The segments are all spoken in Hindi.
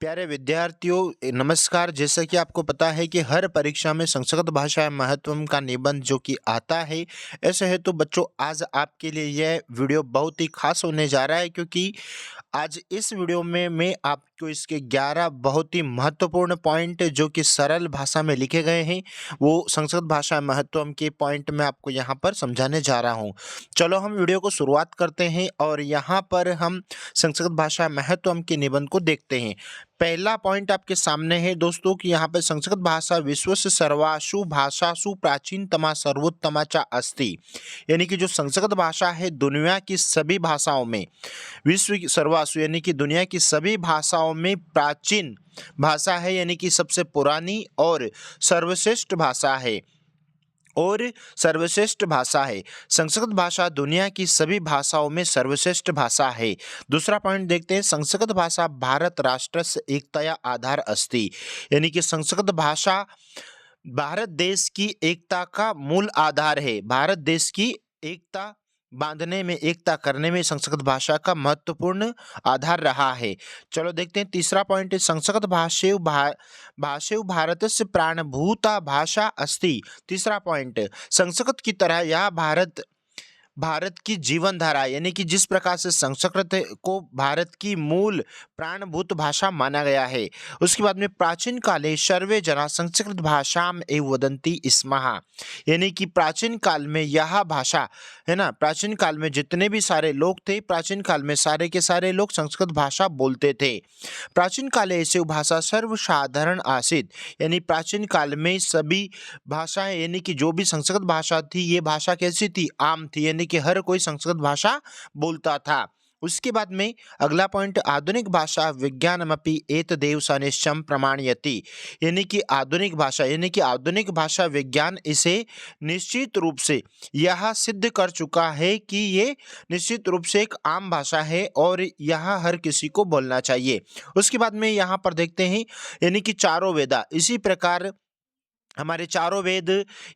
प्यारे विद्यार्थियों नमस्कार। जैसा कि आपको पता है कि हर परीक्षा में संस्कृत भाषा महत्व का निबंध जो कि आता है। ऐसे है तो बच्चों आज आपके लिए यह वीडियो बहुत ही खास होने जा रहा है, क्योंकि आज इस वीडियो में मैं आपको इसके 11 बहुत ही महत्वपूर्ण पॉइंट जो कि सरल भाषा में लिखे गए हैं, वो संस्कृत भाषा महत्व के पॉइंट मैं आपको यहाँ पर समझाने जा रहा हूँ। चलो हम वीडियो को शुरुआत करते हैं और यहाँ पर हम संस्कृत भाषा महत्व के निबंध को देखते हैं। पहला पॉइंट आपके सामने है दोस्तों कि यहाँ पर संस्कृत भाषा विश्वस्य सर्वासु भाषासु प्राचीनतमा सर्वोत्तमा च अस्ति। यानी कि जो संस्कृत भाषा है दुनिया की सभी भाषाओं में, विश्व की सर्वासु यानी कि दुनिया की सभी भाषाओं में प्राचीन भाषा है, यानी कि सबसे पुरानी और सर्वश्रेष्ठ भाषा है संस्कृत भाषा दुनिया की सभी भाषाओं में सर्वश्रेष्ठ भाषा है। दूसरा पॉइंट देखते हैं, संस्कृत भाषा भारत राष्ट्रस्य एकतया आधार अस्ति। यानी कि संस्कृत भाषा भारत देश की एकता का मूल आधार है। भारत देश की एकता बांधने में, एकता करने में संस्कृत भाषा का महत्वपूर्ण आधार रहा है। चलो देखते हैं तीसरा पॉइंट है, संस्कृत भाषेव भारतस्य प्राणभूता भाषा अस्ति। तीसरा पॉइंट, संस्कृत की तरह यह भारत की जीवन धारा, यानी कि जिस प्रकार से संस्कृत को भारत की मूल प्राणभूत भाषा माना गया है। उसके बाद में प्राचीन काले सर्वे जना संस्कृत भाषाम एव वदन्ति स्मः। यानी कि प्राचीन काल में यह भाषा है ना, प्राचीन काल में जितने भी सारे लोग थे, प्राचीन काल में सारे के सारे लोग संस्कृत भाषा बोलते थे। प्राचीन काले ऐसे भाषा सर्वसाधारण आसीत। यानी प्राचीन काल में सभी भाषाएं, यानी कि जो भी संस्कृत भाषा थी, ये भाषा कैसी थी, आम थी, यानी कि हर कोई संस्कृत भाषा बोलता था। उसके बाद में अगला पॉइंट, आधुनिक भाषा विज्ञानमपि एतदेव सनिश्चयं प्रमाणयति। यानी कि आधुनिक भाषा, यानी कि आधुनिक भाषा विज्ञान इसे निश्चित रूप से यह सिद्ध कर चुका है कि ये निश्चित रूप से एक आम भाषा है और यह हर किसी को बोलना चाहिए। उसके बाद में यहाँ पर देखते हैं, यानी कि चारों वेदा, इसी प्रकार हमारे चारों वेद,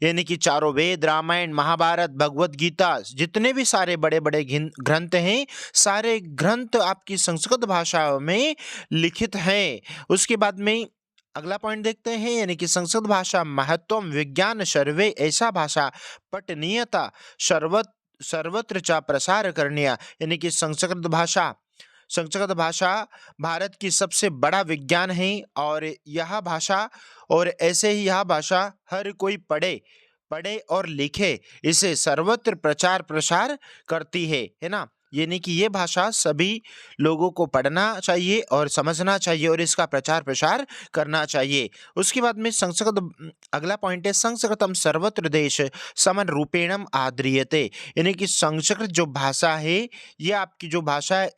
यानी कि चारों वेद रामायण महाभारत भगवत गीता, जितने भी सारे बड़े बड़े ग्रंथ हैं, सारे ग्रंथ आपकी संस्कृत भाषा में लिखित हैं। उसके बाद में अगला पॉइंट देखते हैं, यानी कि संस्कृत भाषा महत्व विज्ञान सर्वे ऐसा भाषा पठनीयता सर्वत्र च प्रसार करनिया। यानी कि संस्कृत भाषा भारत की सबसे बड़ा विज्ञान है और यह भाषा, और ऐसे ही यह भाषा हर कोई पढ़े और लिखे, इसे सर्वत्र प्रचार प्रसार करती है ना। यानी कि ये भाषा सभी लोगों को पढ़ना चाहिए और समझना चाहिए और इसका प्रचार प्रसार करना चाहिए। उसके बाद में अगला पॉइंट है, संस्कृतम सर्वत्र देश समन रूपेणम आद्रियते। यानी कि संस्कृत जो भाषा है, ये आपकी जो भाषा है,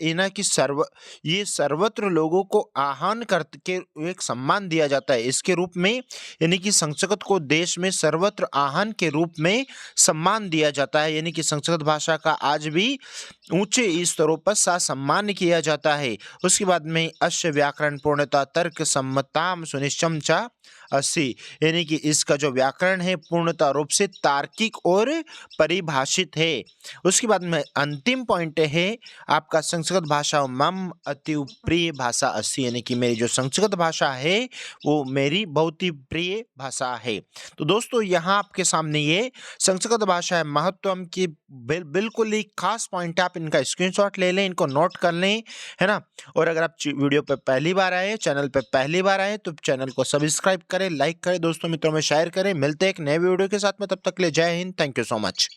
ये सर्वत्र लोगों को आह्वान करके एक सम्मान दिया जाता है इसके रूप में। यानी कि संस्कृत को देश में सर्वत्र आह्वान के रूप में सम्मान दिया जाता है। यानी कि संस्कृत भाषा का आज भी ऊंचे स्तरों पर सम्मान किया जाता है। उसके बाद में अश्य व्याकरण पूर्णता तर्क सम्मताम सुनिश्चम च अस्सी। यानी कि इसका जो व्याकरण है पूर्णता रूप से तार्किक और परिभाषित है। उसके बाद में अंतिम पॉइंट है आपका, संस्कृत भाषा मम अति प्रिय भाषा अस्सी। यानी कि मेरी जो संस्कृत भाषा है वो मेरी बहुत ही प्रिय भाषा है। तो दोस्तों यहाँ आपके सामने ये संस्कृत भाषा महत्व की बिल्कुल ही खास पॉइंट, आप इनका स्क्रीनशॉट ले लें, इनको नोट कर लें, है ना। और अगर आप वीडियो पे पहली बार आए, चैनल पे पहली बार आए, तो चैनल को सब्सक्राइब करें, लाइक करें, दोस्तों मित्रों में शेयर करें। मिलते हैं एक नए वीडियो के साथ में, तब तक के लिए जय Hind, thank you so much.